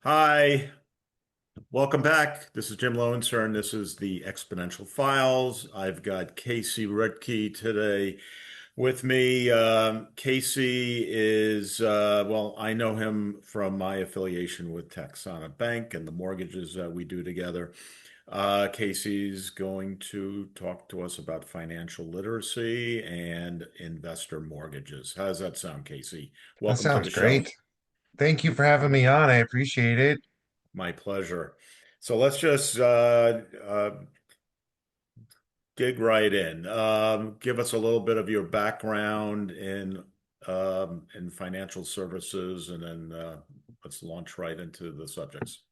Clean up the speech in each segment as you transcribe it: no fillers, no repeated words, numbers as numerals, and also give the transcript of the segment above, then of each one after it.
Hi, welcome back. This is Jim Lowenstern. This is the Exponential Files. I've got Casey Rettke today with me. Casey is, well, I know him from my affiliation with Texana Bank and the mortgages that we do together. Casey's going to talk to us about financial literacy and investor mortgages. How does that sound, Casey? That Welcome to sounds the show. great. Thank you for having me on. I appreciate it. My pleasure. So let's just dig right in. Give us a little bit of your background in financial services, and then let's launch right into the subjects.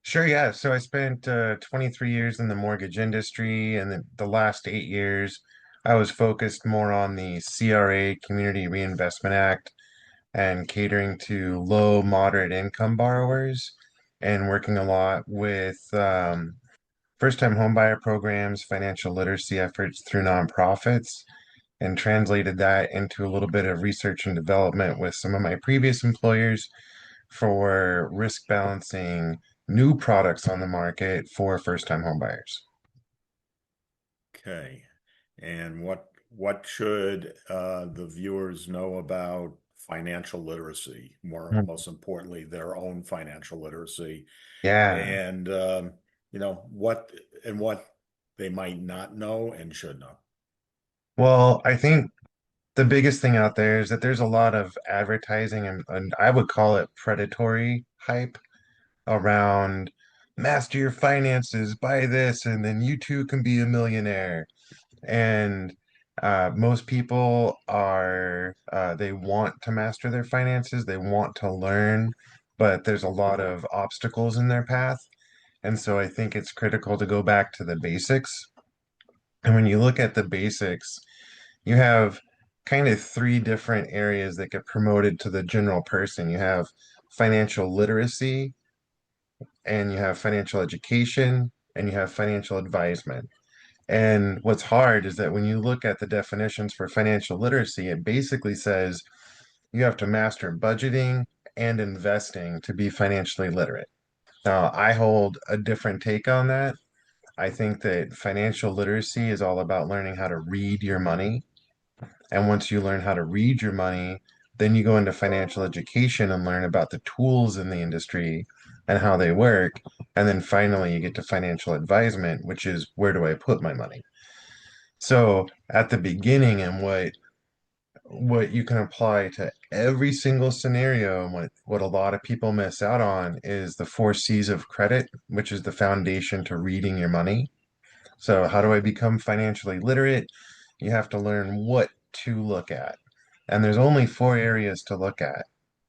Sure, yeah. So I spent 23 years in the mortgage industry, and the last 8 years I was focused more on the CRA, Community Reinvestment Act, and catering to low, moderate income borrowers, and working a lot with first-time homebuyer programs, financial literacy efforts through nonprofits, and translated that into a little bit of research and development with some of my previous employers for risk balancing new products on the market for first-time homebuyers. Okay. And what should the viewers know about financial literacy? Most importantly, their own financial literacy, Yeah. and what they might not know and should know. Well, I think the biggest thing out there is that there's a lot of advertising and I would call it predatory hype around master your finances, buy this, and then you too can be a millionaire. And most people they want to master their finances, they want to learn, but there's a lot of obstacles in their path. And so I think it's critical to go back to the basics. And when you look at the basics, you have kind of three different areas that get promoted to the general person. You have financial literacy, and you have financial education, and you have financial advisement. And what's hard is that when you look at the definitions for financial literacy, it basically says you have to master budgeting and investing to be financially literate. Now, I hold a different take on that. I think that financial literacy is all about learning how to read your money. And once you learn how to read your money, then you go into financial education and learn about the tools in the industry and how they work. And then finally, you get to financial advisement, which is where do I put my money? So at the beginning, and what you can apply to every single scenario, and what a lot of people miss out on is the four C's of credit, which is the foundation to reading your money. So how do I become financially literate? You have to learn what to look at. And there's only four areas to look at.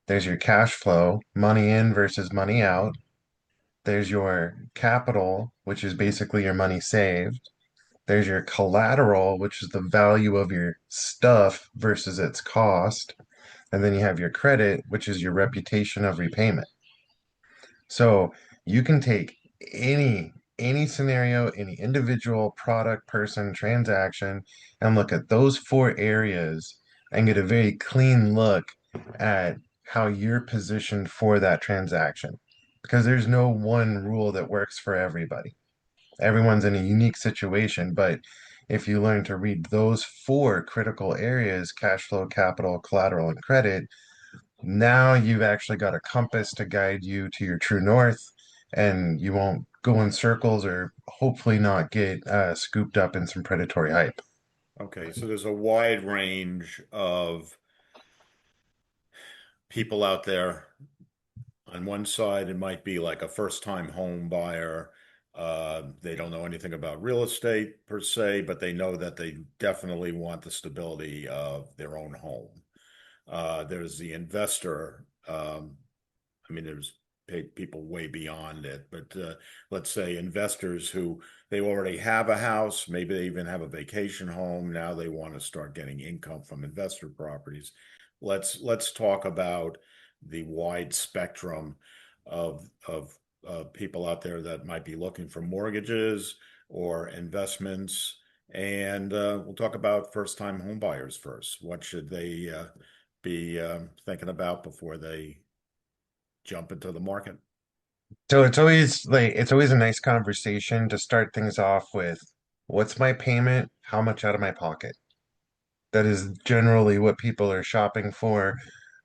There's your cash flow, money in versus money out. There's your capital, which is basically your money saved. There's your collateral, which is the value of your stuff versus its cost. And then you have your credit, which is your reputation of repayment. So you can take any scenario, any individual product, person, transaction, and look at those four areas and get a very clean look at how you're positioned for that transaction. Because there's no one rule that works for everybody. Everyone's in a unique situation, but if you learn to read those four critical areas, cash flow, capital, collateral, and credit, now you've actually got a compass to guide you to your true north, and you won't go in circles or hopefully not get scooped up in some predatory hype. Okay, so there's a wide range of people out there. On one side, it might be like a first-time home buyer. They don't know anything about real estate per se, but they know that they definitely want the stability of their own home. There's the investor. I mean, there's people way beyond it, but let's say investors who they already have a house, maybe they even have a vacation home. Now they want to start getting income from investor properties. Let's talk about the wide spectrum of people out there that might be looking for mortgages or investments. And we'll talk about first-time home buyers first. What should they be thinking about before they jump into the market. So it's always a nice conversation to start things off with, what's my payment? How much out of my pocket? That is generally what people are shopping for.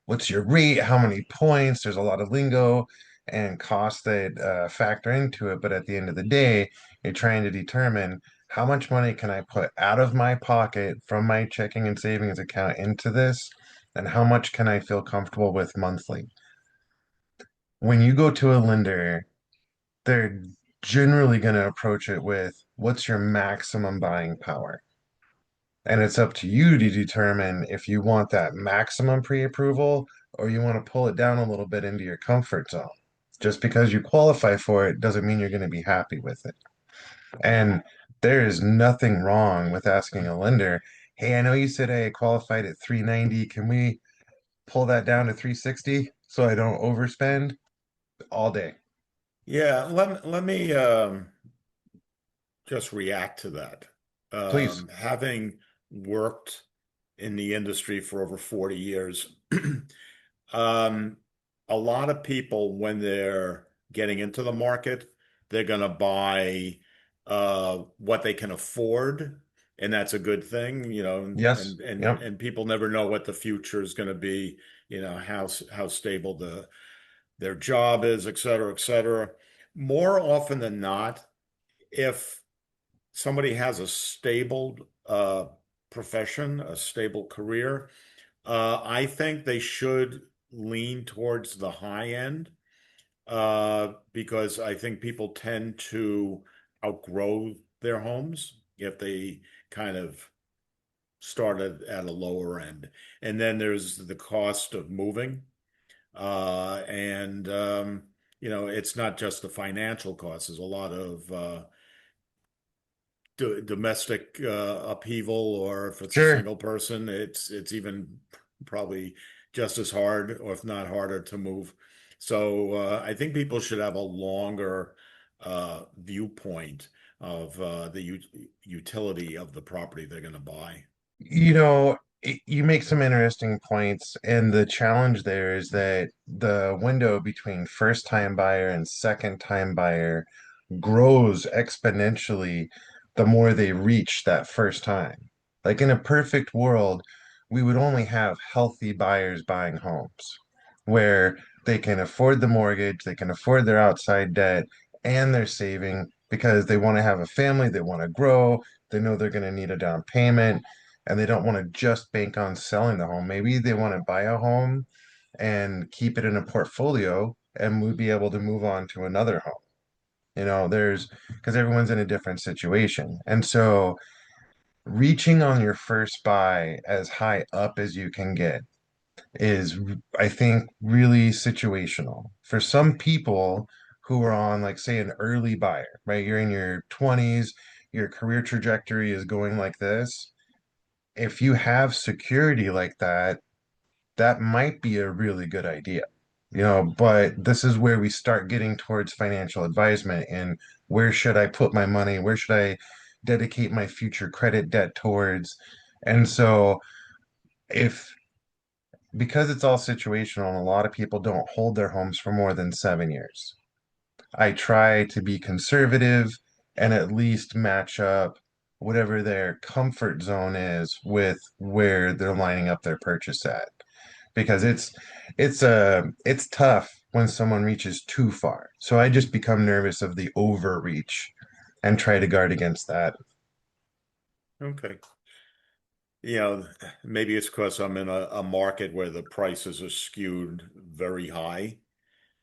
What's your rate? How many points? There's a lot of lingo and costs that factor into it. But at the end of the day, you're trying to determine how much money can I put out of my pocket from my checking and savings account into this, and how much can I feel comfortable with monthly? When you go to a lender, they're generally going to approach it with, what's your maximum buying power? And it's up to you to determine if you want that maximum pre-approval or you want to pull it down a little bit into your comfort zone. Just because you qualify for it doesn't mean you're going to be happy with it. And there is nothing wrong with asking a lender, hey, I know you said I qualified at 390. Can we pull that down to 360 so I don't overspend? All day. Yeah, let me just react to that. Please. Having worked in the industry for over 40 years, um, a lot of people, when they're getting into the market, they're going to buy what they can afford, and that's a good thing, Yes. and Yep. and people never know what the future is going to be, how stable their job is, et cetera, et cetera. More often than not, if somebody has a stable profession, a stable career, I think they should lean towards the high end because I think people tend to outgrow their homes if they kind of started at a lower end. And then there's the cost of moving. And it's not just the financial costs. There's a lot of domestic upheaval, or if it's a Sure. single person, it's even probably just as hard, or if not harder, to move. So I think people should have a longer viewpoint of the utility of the property they're going to buy. You make some interesting points, and the challenge there is that the window between first time buyer and second time buyer grows exponentially the more they reach that first time. Like in a perfect world, we would only have healthy buyers buying homes where they can afford the mortgage, they can afford their outside debt, and they're saving because they want to have a family, they want to grow, they know they're going to need a down payment, and they don't want to just bank on selling the home. Maybe they want to buy a home and keep it in a portfolio and we'd be able to move on to another home. There's because everyone's in a different situation. And so reaching on your first buy as high up as you can get is, I think, really situational. For some people who are on, like, say, an early buyer, right? You're in your 20s, your career trajectory is going like this. If you have security like that, that might be a really good idea. But this is where we start getting towards financial advisement and where should I put my money? Where should I dedicate my future credit debt towards? And so if because it's all situational and a lot of people don't hold their homes for more than 7 years, I try to be conservative and at least match up whatever their comfort zone is with where they're lining up their purchase at, because it's tough when someone reaches too far. So I just become nervous of the overreach and try to guard against that. Okay. You know, maybe it's because I'm in a market where the prices are skewed very high.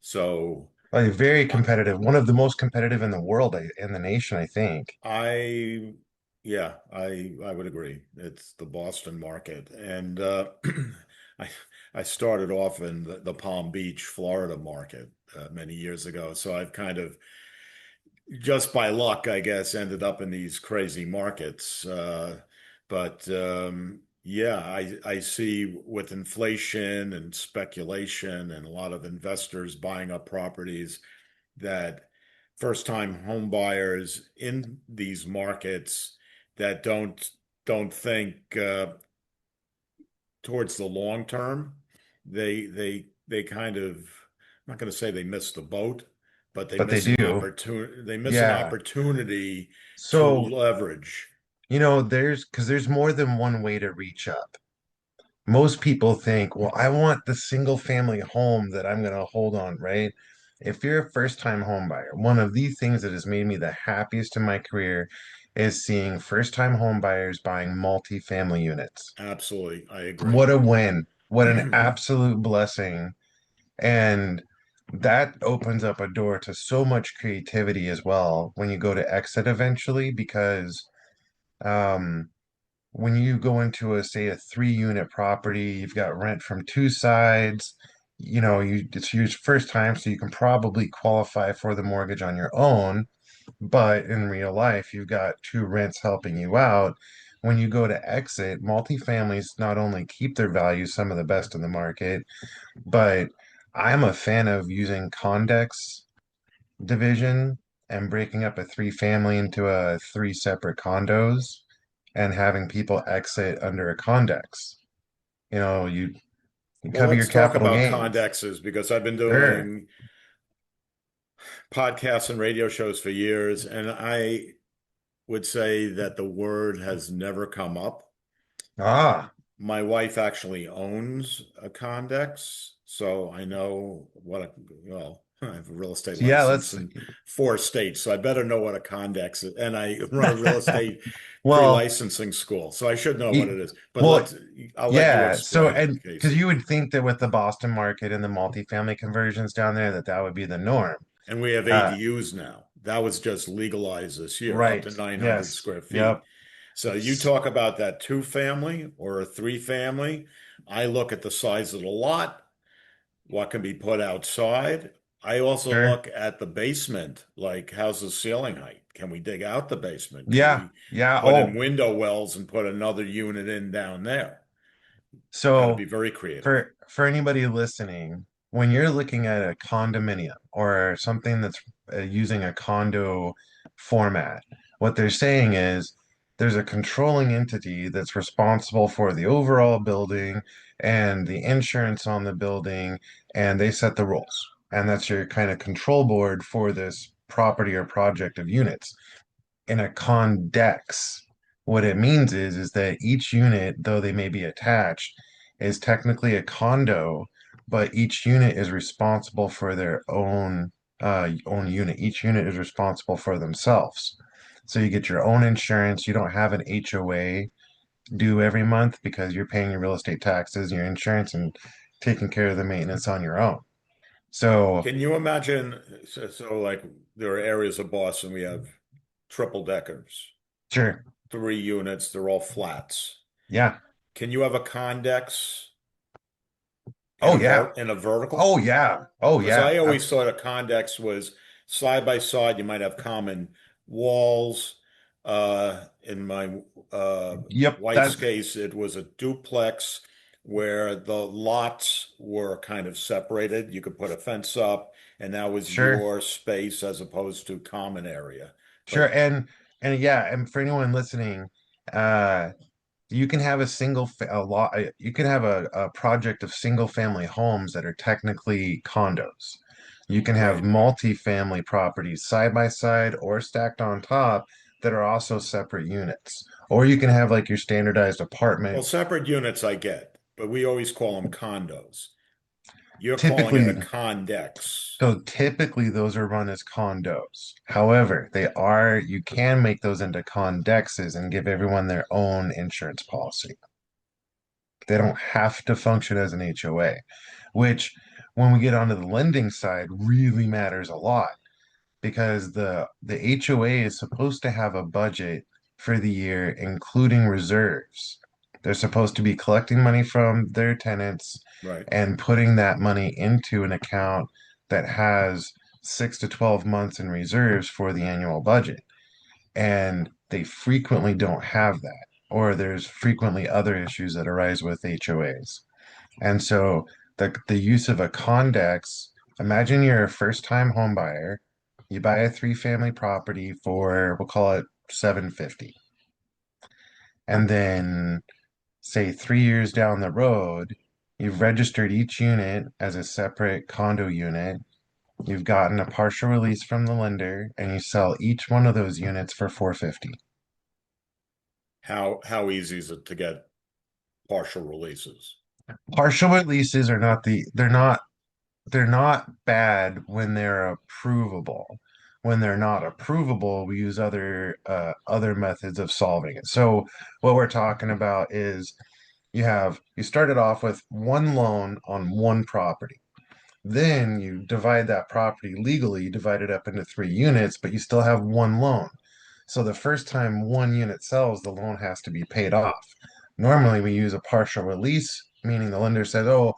So Like very I, competitive, one of the most competitive in the world, in the nation, I think. I yeah, I would agree. It's the Boston market, and I I started off in the Palm Beach, Florida market many years ago. So I've kind of just by luck, I guess, ended up in these crazy markets. But yeah, I see with inflation and speculation and a lot of investors buying up properties that first-time home buyers in these markets that don't think towards the long term, they kind of, I'm not going to say they miss the boat, but they but they miss an do. opportunity. They miss an Yeah. opportunity to So, leverage. there's more than one way to reach up. Most people think, well, I want the single family home that I'm going to hold on, right? If you're a first time home buyer, one of the things that has made me the happiest in my career is seeing first time home buyers buying multifamily units. Absolutely, I agree. What a win. What an absolute blessing. And that opens up a door to so much creativity as well when you go to exit eventually, because um, when you go into a, say, a 3 unit property, you've got rent from two sides, it's your first time, so you can probably qualify for the mortgage on your own. But in real life, you've got two rents helping you out. When you go to exit, multifamilies not only keep their value, some of the best in the market, but I'm a fan of using condex division and breaking up a three family into a three separate condos and having people exit under a condex. You Well, cover your let's talk capital about gains. condexes because I've been Sure. doing podcasts and radio shows for years, and I would say that the word has never come up. Ah, My wife actually owns a condex, so I know well, I have a real estate so yeah, license let's. in 4 states, so I better know what a condex is. And I run a real estate Well, pre-licensing school, so I should know what y- it is. But well, I'll let you yeah. So, explain it, and because Casey. you would think that with the Boston market and the multifamily conversions down there, that would be the norm. And we have Uh, ADUs now. That was just legalized this year, up right. to 900 Yes. square feet. Yep. So you S- talk about that two family or a three family. I look at the size of the lot, what can be put outside. I also Sure. look at the basement, like how's the ceiling height? Can we dig out the basement? Can Yeah. we Yeah. put in Oh, window wells and put another unit in down there? Got to be so very creative. for anybody listening, when you're looking at a condominium or something that's using a condo format, what they're saying is there's a controlling entity that's responsible for the overall building and the insurance on the building, and they set the rules. And that's your kind of control board for this property or project of units. In a condex, what it means is that each unit, though they may be attached, is technically a condo, but each unit is responsible for their own unit. Each unit is responsible for themselves. So you get your own insurance. You don't have an HOA due every month because you're paying your real estate taxes, your insurance, and taking care of the maintenance on your own. So Can you imagine? So like there are areas of Boston, we have triple deckers, sure. 3 units, they're all flats. Yeah. Can you have a condex Oh yeah. in a vertical? Oh yeah. Oh Because yeah. I always thought a condex was side by side. You might have common walls. In my Yep. wife's case, it was a duplex where the lots were kind of separated. You could put a fence up, and that was Sure. your space as opposed to common area. Sure. But And yeah, and for anyone listening, uh you can have a lot you can have a project of single family homes that are technically condos. You can have right. multi-family properties side by side or stacked on top that are also separate units. Or you can have like your standardized Well, apartment. separate units I get, but we always call them condos. You're calling it a Typically, condex. so typically those are run as condos. However, you can make those into condexes and give everyone their own insurance policy. They don't have to function as an HOA, which when we get onto the lending side really matters a lot because the HOA is supposed to have a budget for the year, including reserves. They're supposed to be collecting money from their tenants Right. and putting that money into an account that has 6 to 12 months in reserves for the annual budget. And they frequently don't have that, or there's frequently other issues that arise with HOAs. And so the use of a condex, imagine you're a first-time home buyer, you buy a three-family property for, we'll call it 750. And then say 3 years down the road, you've registered each unit as a separate condo unit. You've gotten a partial release from the lender, and you sell each one of those units for 450. How easy is it to get partial releases? Partial releases are not they're not bad when they're approvable. When they're not approvable, we use other methods of solving it. So what we're talking about is you started off with one loan on one property. Then you divide that property legally, you divide it up into 3 units, but you still have one loan. So the first time one unit sells, the loan has to be paid off. Normally, we use a partial release, meaning the lender says, "Oh,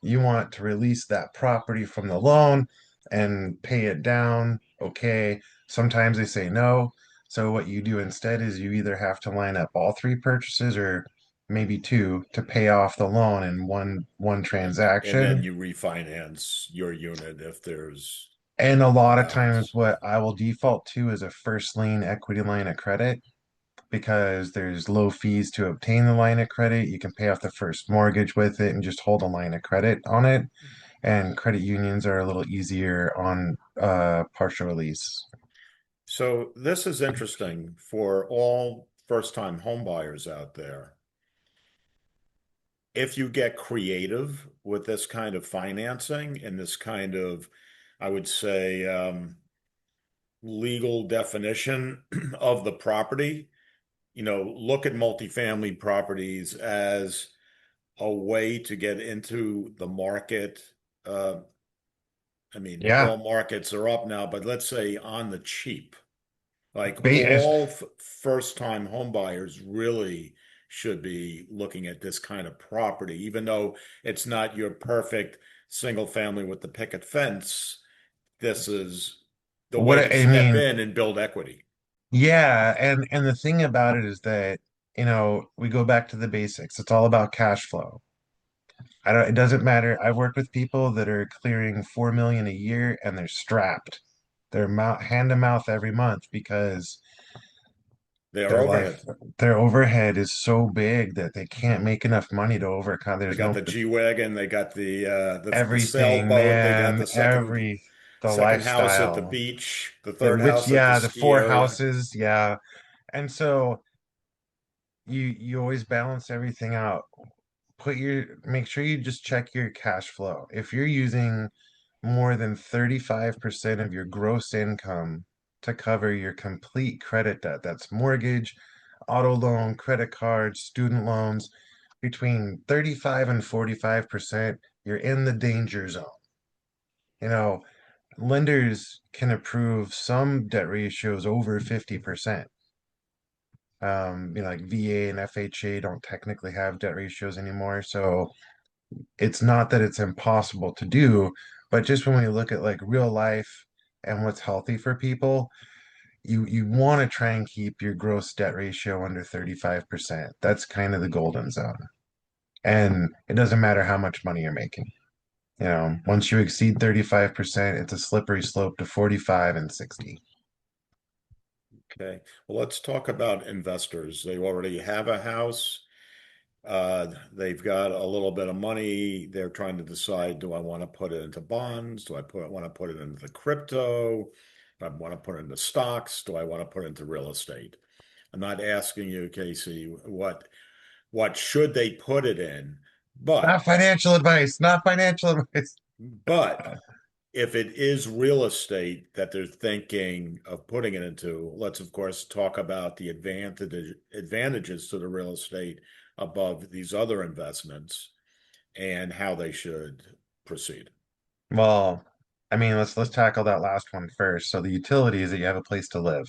you want to release that property from the loan and pay it down." Okay. Sometimes they say no. So what you do instead is you either have to line up all three purchases or maybe two to pay off the loan in one And then transaction. you refinance your unit if there's And a a lot of times, balance. what I will default to is a first lien equity line of credit because there's low fees to obtain the line of credit. You can pay off the first mortgage with it and just hold a line of credit on it. And credit unions are a little easier on partial release. So this is interesting for all first-time home buyers out there. If you get creative with this kind of financing and this kind of, I would say, legal definition of the property, look at multifamily properties as a way to get into the market. Uh, I mean, Yeah. all markets are up now, but let's say on the cheap. Like If, all first-time home buyers really should be looking at this kind of property, even though it's not your perfect single family with the picket fence. This is the what way to I step mean, in and build equity. yeah, and the thing about it is that, we go back to the basics. It's all about cash flow. I don't, it doesn't matter. I've worked with people that are clearing 4 million a year and they're strapped. They're mouth, hand to mouth every month because They are their life, overhead. their overhead is so big that they can't make enough money to overcome. They There's got no the G-Wagon, they got the everything, sailboat, they got man. the second Every the second house at the lifestyle, beach, the the third which, house at the yeah, the ski four area. houses, yeah. And so you always balance everything out. Make sure you just check your cash flow. If you're using more than 35% of your gross income to cover your complete credit debt, that's mortgage, auto loan, credit cards, student loans, between 35 and 45%, you're in the danger zone. You know, lenders can approve some debt ratios over 50%. Like VA and FHA don't technically have debt ratios anymore. So it's not that it's impossible to do, but just when we look at like real life and what's healthy for people, you want to try and keep your gross debt ratio under 35%. That's kind of the golden zone. And it doesn't matter how much money you're making. Once you exceed 35%, it's a slippery slope to 45 and 60. Okay. Well, let's talk about investors. They already have a house. They've got a little bit of money. They're trying to decide, do I want to put it into bonds? Do I want to put it into the crypto? Do I want to put it into stocks? Do I want to put it into real estate? I'm not asking you, Casey, what should they put it in, Not but financial advice, not financial advice. but if it is real estate that they're thinking of putting it into, let's of course talk about the advantages to the real estate above these other investments and how they should proceed. Well, I mean, let's tackle that last one first. So the utility is that you have a place to live.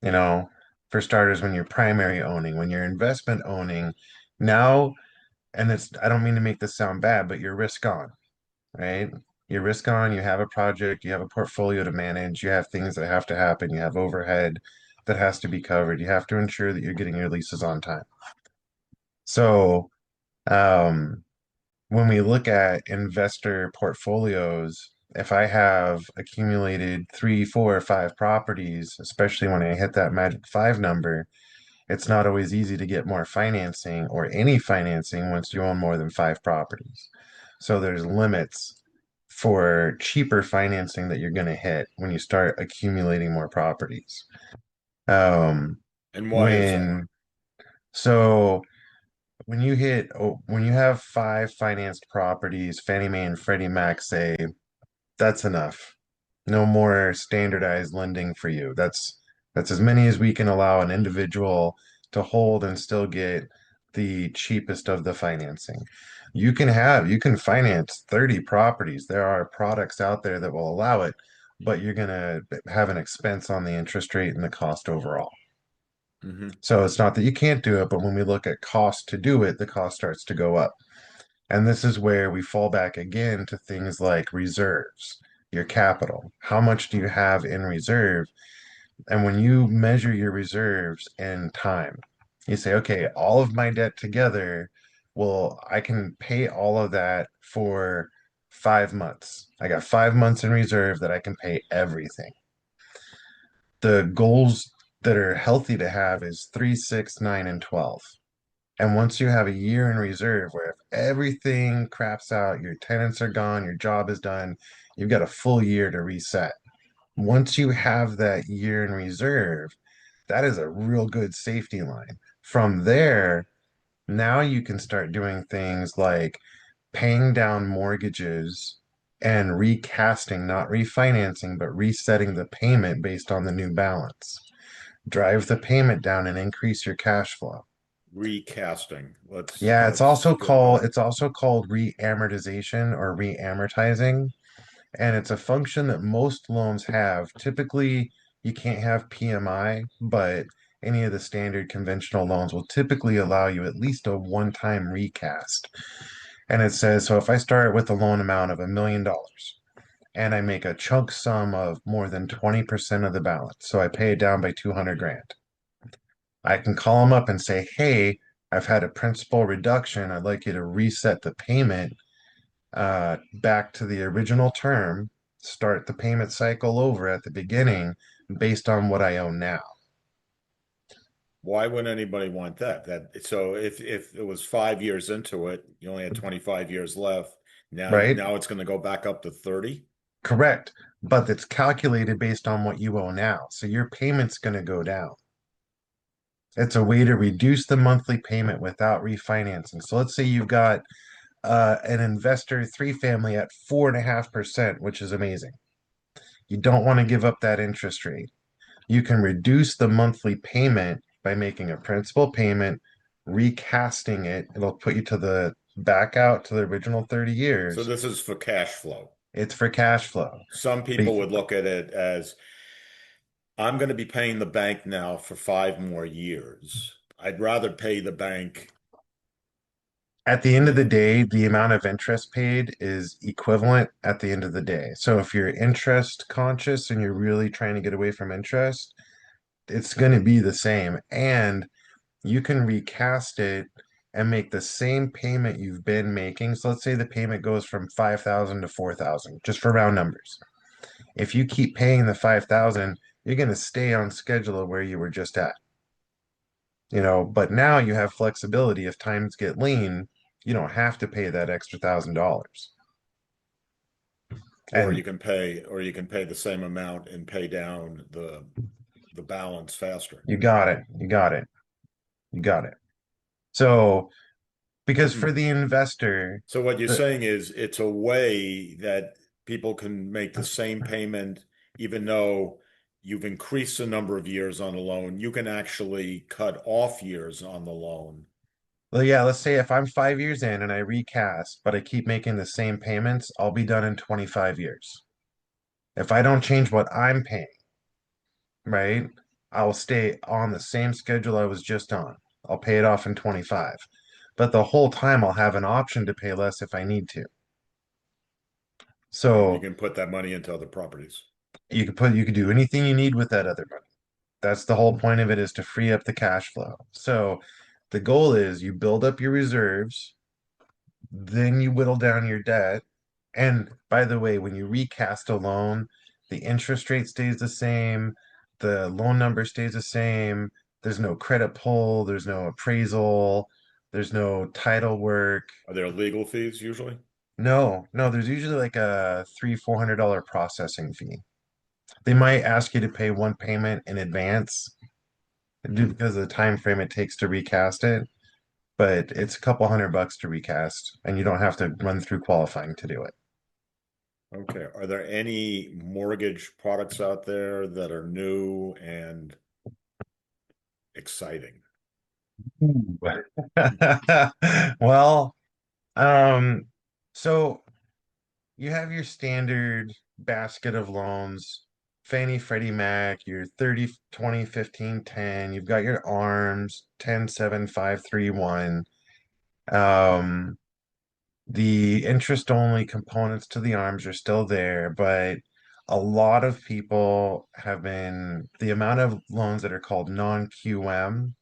You know, for starters, when you're primary owning, when you're investment owning, now, and I don't mean to make this sound bad, but you're risk on, right? You're risk on, you have a project, you have a portfolio to manage, you have things that have to happen, you have overhead that has to be covered, you have to ensure that you're getting your leases on time. So, um, when we look at investor portfolios, if I have accumulated three, four, or five properties, especially when I hit that magic five number, It's not always easy to get more financing or any financing once you own more than five properties. So there's limits for cheaper financing that you're going to hit when you start accumulating more properties. Um, And why is that? when so when you have five financed properties, Fannie Mae and Freddie Mac say that's enough. No more standardized lending for you. That's as many as we can allow an individual to hold and still get the cheapest of the financing. You can finance 30 properties. There are products out there that will allow it, but you're gonna have an expense on the interest rate and the cost overall. Hmm. So it's not that you can't do it, but when we look at cost to do it, the cost starts to go up. And this is where we fall back again to things like reserves, your capital. How much do you have in reserve? And when you measure your reserves in time, you say, okay, all of my debt together, well, I can pay all of that for 5 months. I got 5 months in reserve that I can pay everything. The goals that are healthy to have is 3, 6, 9, and 12. And once you have a year in reserve where if everything craps out, your tenants are gone, your job is done, you've got a full year to reset. Once you have that year in reserve, that is a real good safety line. From there, now you can start doing things like paying down mortgages and recasting, not refinancing, but resetting the payment based on the new balance. Drive the payment down and increase your cash flow. Recasting. Yeah, Let's go over that. it's also called re-amortization or re-amortizing, and it's a function that most loans have. Typically, you can't have PMI, but any of the standard conventional loans will typically allow you at least a one-time recast. And it says, so if I start with a loan amount of $1 million and I make a chunk sum of more than 20% of the balance, so I pay it down by 200 grand. I can call them up and say, hey, I've had a principal reduction. I'd like you to reset the payment back to the original term, start the payment cycle over at the beginning based on what I owe now, Why would anybody want that? So if it was 5 years into it, you only had 25 years left. right? Now it's going to go back up to 30. Correct. But it's calculated based on what you owe now. So your payment's going to go down. It's a way to reduce the monthly payment without refinancing. So let's say you've got an investor three family at 4.5%, which is amazing. You don't want to give up that interest rate. You can reduce the monthly payment by making a principal payment, recasting it. It'll put you to the back out to the original 30 So years. this is for cash flow. It's for cash flow. Some people Be- would look at it as I'm going to be paying the bank now for 5 more years. I'd rather pay the bank. At the end of the uh, day, the amount of interest paid is equivalent at the end of the day. So if you're interest conscious and you're really trying to get away from interest, it's going to be the same. And you can recast it and make the same payment you've been making. So let's say the payment goes from 5,000 to 4,000, just for round numbers. If you keep paying the 5,000, you're going to stay on schedule of where you were just at. But now you have flexibility. If times get lean, you don't have to pay that extra $1,000. And or you can pay the same amount and pay down the balance faster. you got it. You got it. You got it. So, because for Hmm. the investor, So what you're the saying is it's a way that people can make the same payment even though you've increased the number of years on the loan. You can actually cut off years on the loan. Well, yeah, let's say if I'm 5 years in and I recast, but I keep making the same payments, I'll be done in 25 years. If I don't change what I'm paying, right, I'll stay on the same schedule I was just on. I'll pay it off in 25. But the whole time I'll have an option to pay less if I need to. And you So can put that money into other properties. you could do anything you need with that other money. That's the whole point of it is to free up the cash flow. So the goal is you build up your reserves, then you whittle down your debt. And by the way, when you recast a loan, the interest rate stays the same, the loan number stays the same, There's no credit pull, there's no appraisal, there's no title work. Are there legal fees usually? No, there's usually like a $300-400 processing fee. They might ask you to pay one payment in advance due because of the time frame it takes to recast it, but it's a couple $100 to recast, and you don't have to run through qualifying to do it. Okay. Are there any mortgage products out there that are new and exciting? Ooh. Well, um, so you have your standard basket of loans, Fannie, Freddie Mac, your 30, 20, 15, 10. You've got your ARMs, 10, 7, 5, 3, 1. Um, the interest only components to the ARMs are still there, but a lot of people have been, the amount of loans that are called non-QM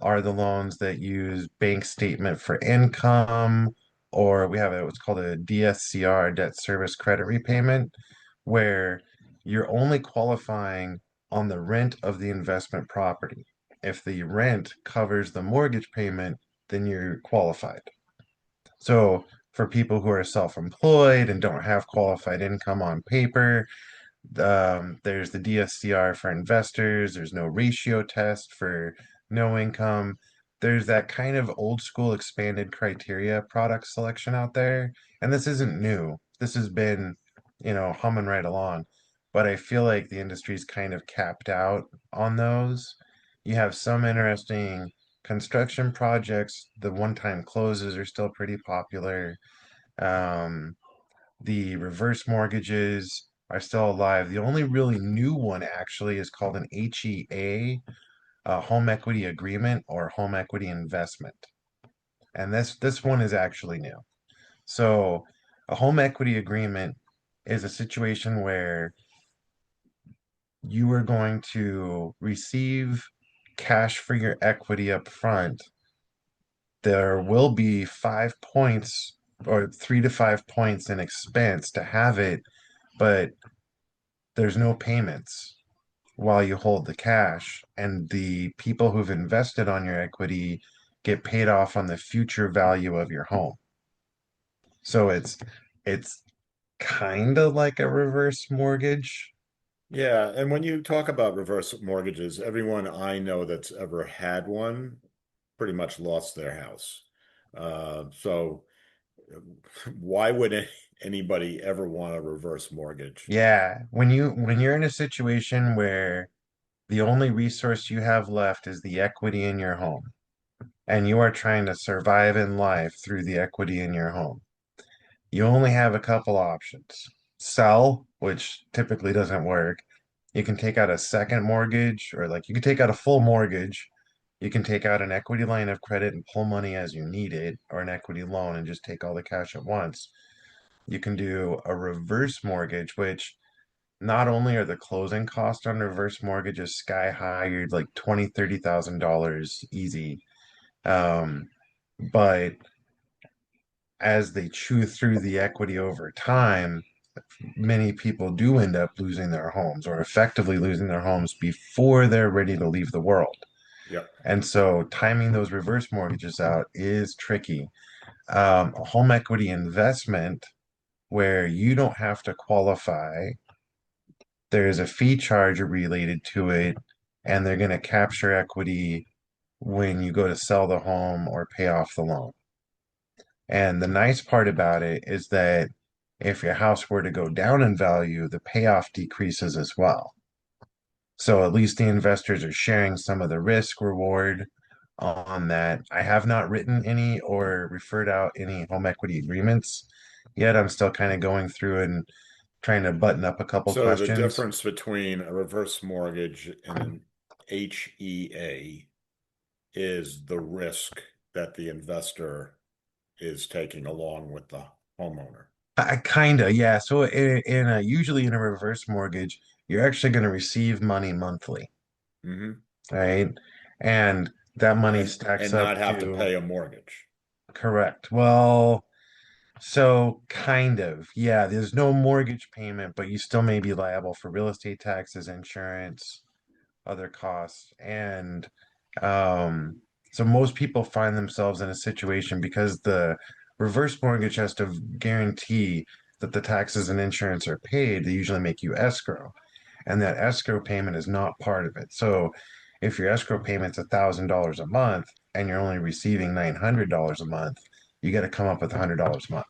are the loans that use bank statement for income, or we have what's called a DSCR, debt service credit repayment, where you're only qualifying on the rent of the investment property. If the rent covers the mortgage payment, then you're qualified. So for people who are self-employed and don't have qualified income on paper, there's the DSCR for investors. There's no ratio test for no income. There's that kind of old school expanded criteria product selection out there. And this isn't new. This has been, humming right along. But I feel like the industry's kind of capped out on those. You have some interesting construction projects. The one-time closes are still pretty popular. Um, the reverse mortgages are still alive. The only really new one actually is called an HEA, a home equity agreement or home equity investment. And this one is actually new. So a home equity agreement is a situation where you are going to receive cash for your equity up front. There will be 5 points or 3 to 5 points in expense to have it, but there's no payments while you hold the cash, and the people who've invested on your equity get paid off on the future value of your home. So it's kind of like a reverse mortgage. Yeah, and when you talk about reverse mortgages, everyone I know that's ever had one pretty much lost their house. So why would anybody ever want a reverse mortgage? Yeah, when you're in a situation where the only resource you have left is the equity in your home, and you are trying to survive in life through the equity in your home, you only have a couple options. Sell, which typically doesn't work. You can take out a second mortgage, or like you can take out a full mortgage. You can take out an equity line of credit and pull money as you need it, or an equity loan and just take all the cash at once. You can do a reverse mortgage, which not only are the closing costs on reverse mortgages sky high, you're like 20, $30,000 easy. Um, but as they chew through the equity over time, many people do end up losing their homes or effectively losing their homes before they're ready to leave the world. Yep. And so timing those reverse mortgages out is tricky. A home equity investment where you don't have to qualify, there's a fee charge related to it, and they're going to capture equity when you go to sell the home or pay off the loan. And the nice part about it is that if your house were to go down in value, the payoff decreases as well. So at least the investors are sharing some of the risk reward on that. I have not written any or referred out any home equity agreements yet. I'm still kind of going through and trying to button up a couple So the questions. difference between a reverse mortgage and an HEA is the risk that the investor is taking along with the homeowner. I kind of, yeah. So usually in a reverse mortgage, you're actually going to receive money monthly, Hmm. right? And that money And stacks and up not have to to pay a mortgage. correct. Well, so kind of, yeah. There's no mortgage payment, but you still may be liable for real estate taxes, insurance. other costs. And um, so most people find themselves in a situation because the reverse mortgage has to guarantee that the taxes and insurance are paid. They usually make you escrow, and that escrow payment is not part of it. So if your escrow payment's $1,000 a month and you're only receiving $900 a month, you got to come up with $100 a month.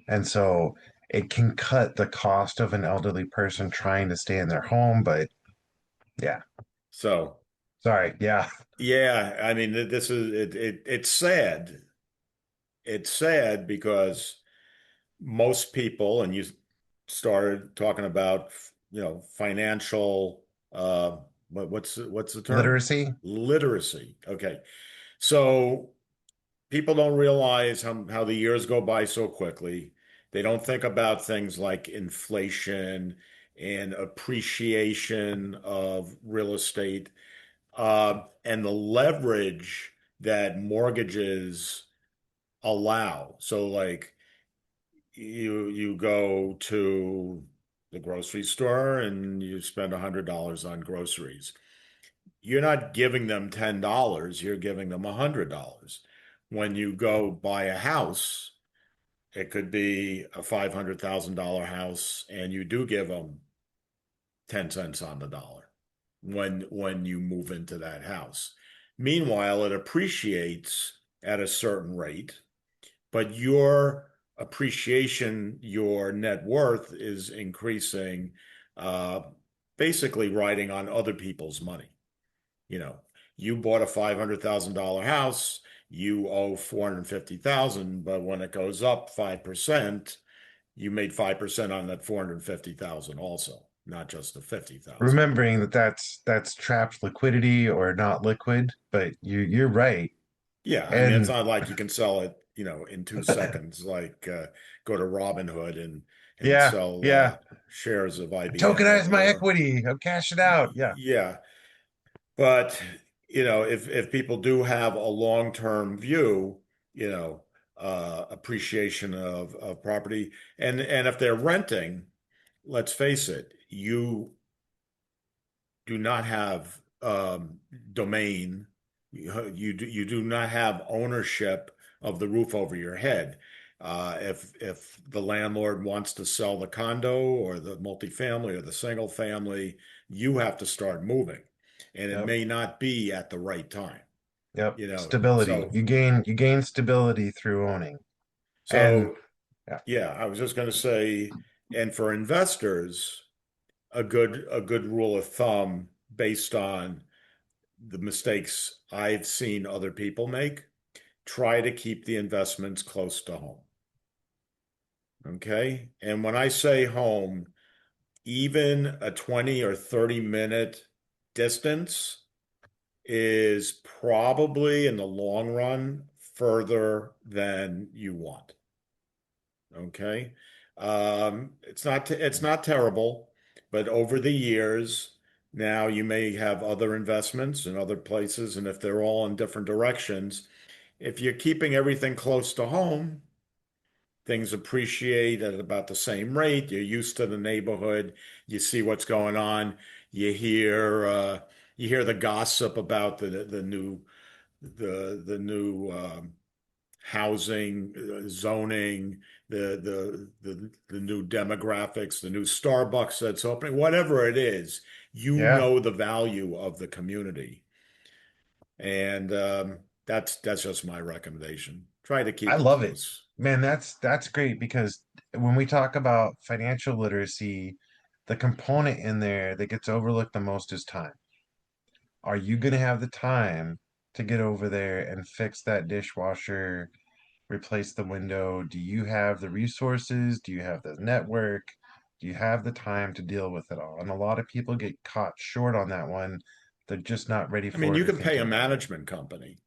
And so it can cut the cost of an elderly person trying to stay in their home. But yeah, So, sorry. Yeah. yeah, I mean, this is it's sad. It's sad because most people, and you started talking about, financial, what's the term? Literacy. Literacy. Okay. So people don't realize how the years go by so quickly. They don't think about things like inflation and appreciation of real estate, and the leverage that mortgages allow. So like you go to the grocery store and you spend $100 on groceries. You're not giving them $10, you're giving them $100. When you go buy a house, it could be a $500,000 house, and you do give them 10 cents on the dollar when you move into that house. Meanwhile, it appreciates at a certain rate, but your appreciation, your net worth is increasing, uh, basically riding on other people's money. You know, you bought a $500,000 house, you owe 450,000, but when it goes up 5%, you made 5% on that 450,000 also, not just the 50,000. Remembering that that's trapped liquidity or not liquid, but you're right. Yeah, I mean, it's And not like you can sell it, in 2 seconds, like go to Robinhood and yeah, sell yeah. shares of IBM or Tokenize my whatever. equity. I'll cash it out. Yeah. Yeah, but if people do have a long-term view, appreciation of property, and if they're renting, let's face it, you do not have domain. You do not have ownership of the roof over your head. If the landlord wants to sell the condo or the multifamily or the single family, you have to start moving, and it Yep. may not be at the right time. Yep. You know, Stability. so You gain stability through owning. And so yeah. yeah, I was just going to say, and for investors, a good rule of thumb based on the mistakes I've seen other people make, try to keep the investments close to home. Okay. And when I say home, even a 20 or 30-minute distance is probably in the long run further than you want. Okay. It's not terrible, but over the years, now you may have other investments in other places, and if they're all in different directions, if you're keeping everything close to home, things appreciate at about the same rate. You're used to the neighborhood. You see what's going on. You hear uh, you hear the gossip about the new housing, zoning, the new demographics, the new Starbucks that's opening, whatever it is, Yeah. the value of the community. And that's just my recommendation. Try to I keep it love it. close. Man, that's great because when we talk about financial literacy, the component in there that gets overlooked the most is time. Are you going to have the time to get over there and fix that dishwasher, replace the window? Do you have the resources? Do you have the network? Do you have the time to deal with it all? And a lot of people get caught short on that one. They're just not ready I mean, for it you or can pay a thinking about it. management company,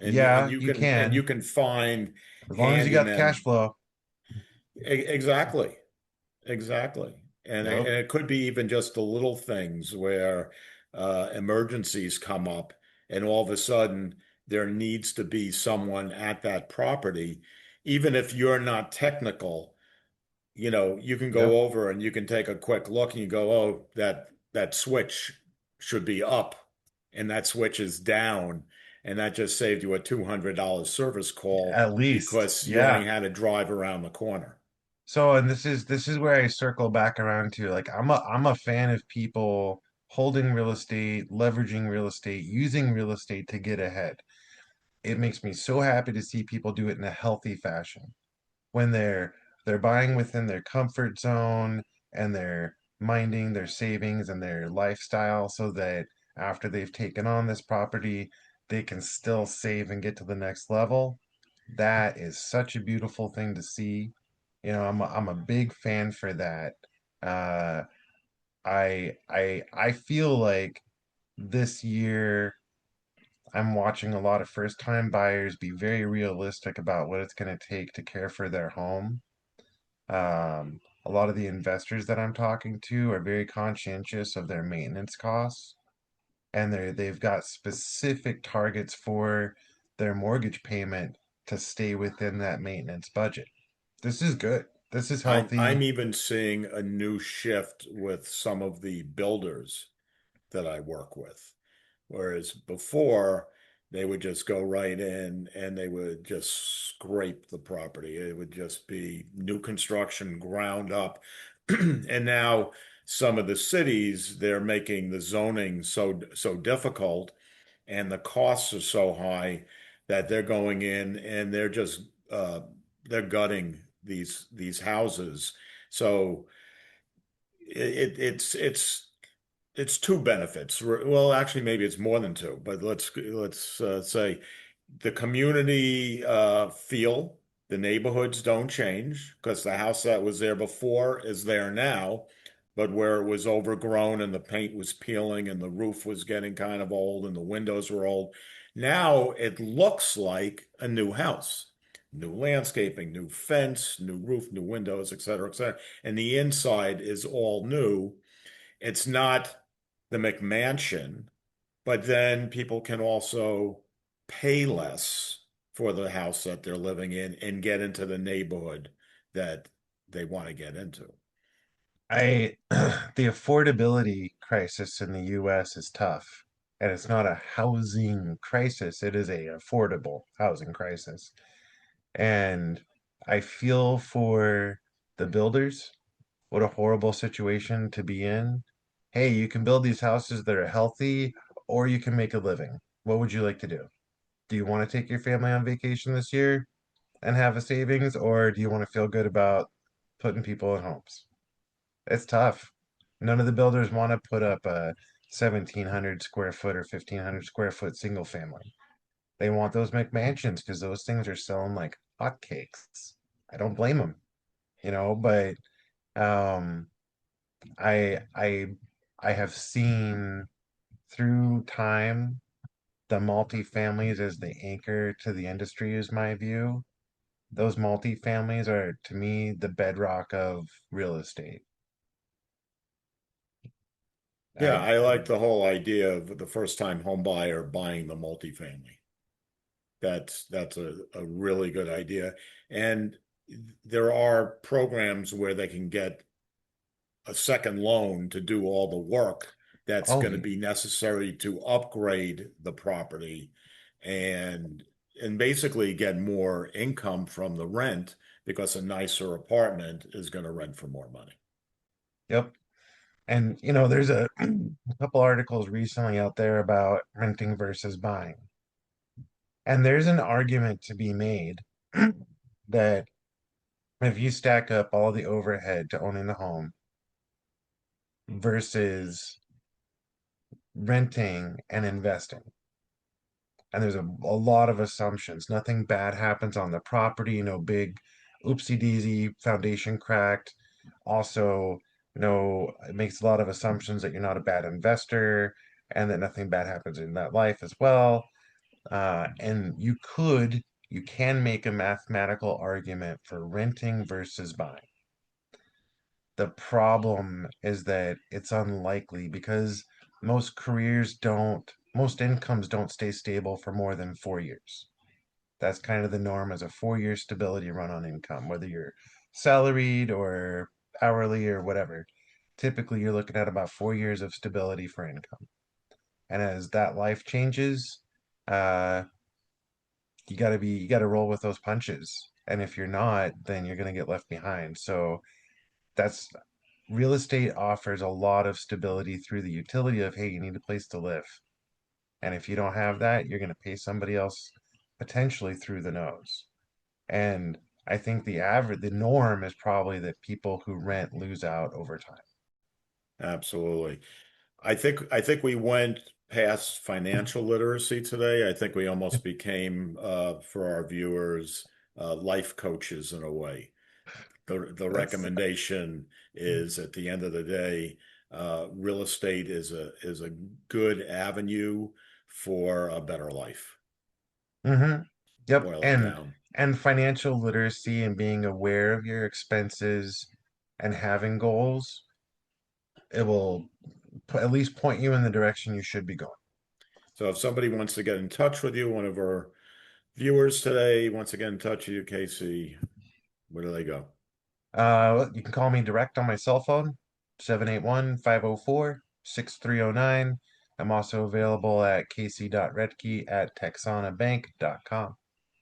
and you and Yeah, you you can and you can, can find as long as you got the cash handymen. flow. Exactly. Exactly. And Yep, it could be even just the little things where emergencies come up, and all of a sudden there needs to be someone at that property. Even if you're not technical, you can yep, go over and you can take a quick look and you go, oh, that switch. should be up and that switch is down. And that just saved you a $200 service call At least. because you only Yeah. had to drive around the corner. So, and this is where I circle back around to, like, I'm a fan of people holding real estate, leveraging real estate, using real estate to get ahead. It makes me so happy to see people do it in a healthy fashion when they're buying within their comfort zone and they're minding their savings and their lifestyle so that after they've taken on this property, they can still save and get to the next level. That is such a beautiful thing to see. I'm a big fan for that. Uh, I feel like this year I'm watching a lot of first time buyers be very realistic about what it's going to take to care for their home. A lot of the investors that I'm talking to are very conscientious of their maintenance costs, and they've got specific targets for their mortgage payment to stay within that maintenance budget. This is good. This is I'm healthy. even seeing a new shift with some of the builders that I work with. Whereas before, they would just go right in and they would just scrape the property. It would just be new construction, ground up. And now some of the cities, they're making the zoning so difficult and the costs are so high that they're going in and they're just they're gutting these houses. So it's two benefits. Well, actually, maybe it's more than two, but let's say the community feel, the neighborhoods don't change because the house that was there before is there now, but where it was overgrown and the paint was peeling and the roof was getting kind of old and the windows were old, now it looks like a new house. New landscaping, new fence, new roof, new windows, et cetera, et cetera. And the inside is all new. It's not the McMansion, but then people can also pay less for the house that they're living in and get into the neighborhood that they want to get into. I the affordability crisis in the US is tough. And it's not a housing crisis, it is a affordable housing crisis. And I feel for the builders. What a horrible situation to be in. Hey, you can build these houses that are healthy, or you can make a living. What would you like to do? Do you want to take your family on vacation this year and have a savings, or do you want to feel good about putting people in homes? It's tough. None of the builders want to put up a 1,700 square foot or 1,500 square foot single family. They want those McMansions because those things are selling like hotcakes. I don't blame them, but um, I I I have seen through time the multifamilies as the anchor to the industry is my view. Those multifamilies are to me the bedrock of real estate. Yeah, I I like the whole idea of the first time home buyer buying the multifamily. That's a really good idea. And there are programs where they can get a second loan to do all the work that's oh going to be necessary to upgrade the property and basically get more income from the rent because a nicer apartment is going to rent for more money. yep. And there's a couple articles recently out there about renting versus buying. And there's an argument to be made that if you stack up all the overhead to owning the home versus renting and investing, and there's a lot of assumptions. Nothing bad happens on the property, no big oopsie daisy foundation cracked. Also, no, it makes a lot of assumptions that you're not a bad investor and that nothing bad happens in that life as well. And you can make a mathematical argument for renting versus buying. The problem is that it's unlikely because most incomes don't stay stable for more than 4 years. That's kind of the norm as a 4 year stability run on income, whether you're salaried or hourly or whatever. Typically, you're looking at about 4 years of stability for income. And as that life changes, uh, you gotta roll with those punches. And if you're not, then you're gonna get left behind. So that's real estate offers a lot of stability through the utility of, hey, you need a place to live. And if you don't have that, you're gonna pay somebody else potentially through the nose. And I think the norm is probably that people who rent lose out over time. Absolutely. I think we went past financial literacy today. I think we almost became for our viewers life coaches in a way. The That's recommendation is at the end of the day, real estate is a good avenue for a better life. hmm Yep. Boil it down. And financial literacy and being aware of your expenses and having goals, it will at least point you in the direction you should be going. So if somebody wants to get in touch with you, one of our viewers today wants to get in touch with you, Casey, where do they go? You can call me direct on my cell phone, 781-504-6309. I'm also available at casey.redkey at texanabank.com.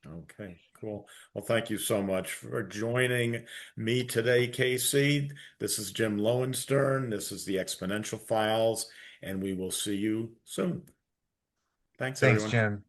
Okay, cool. Well, thank you so much for joining me today, Casey. This is Jim Lowenstern. This is the Exponential Files, and we will see you soon. Thanks, Thanks, everyone. Jim.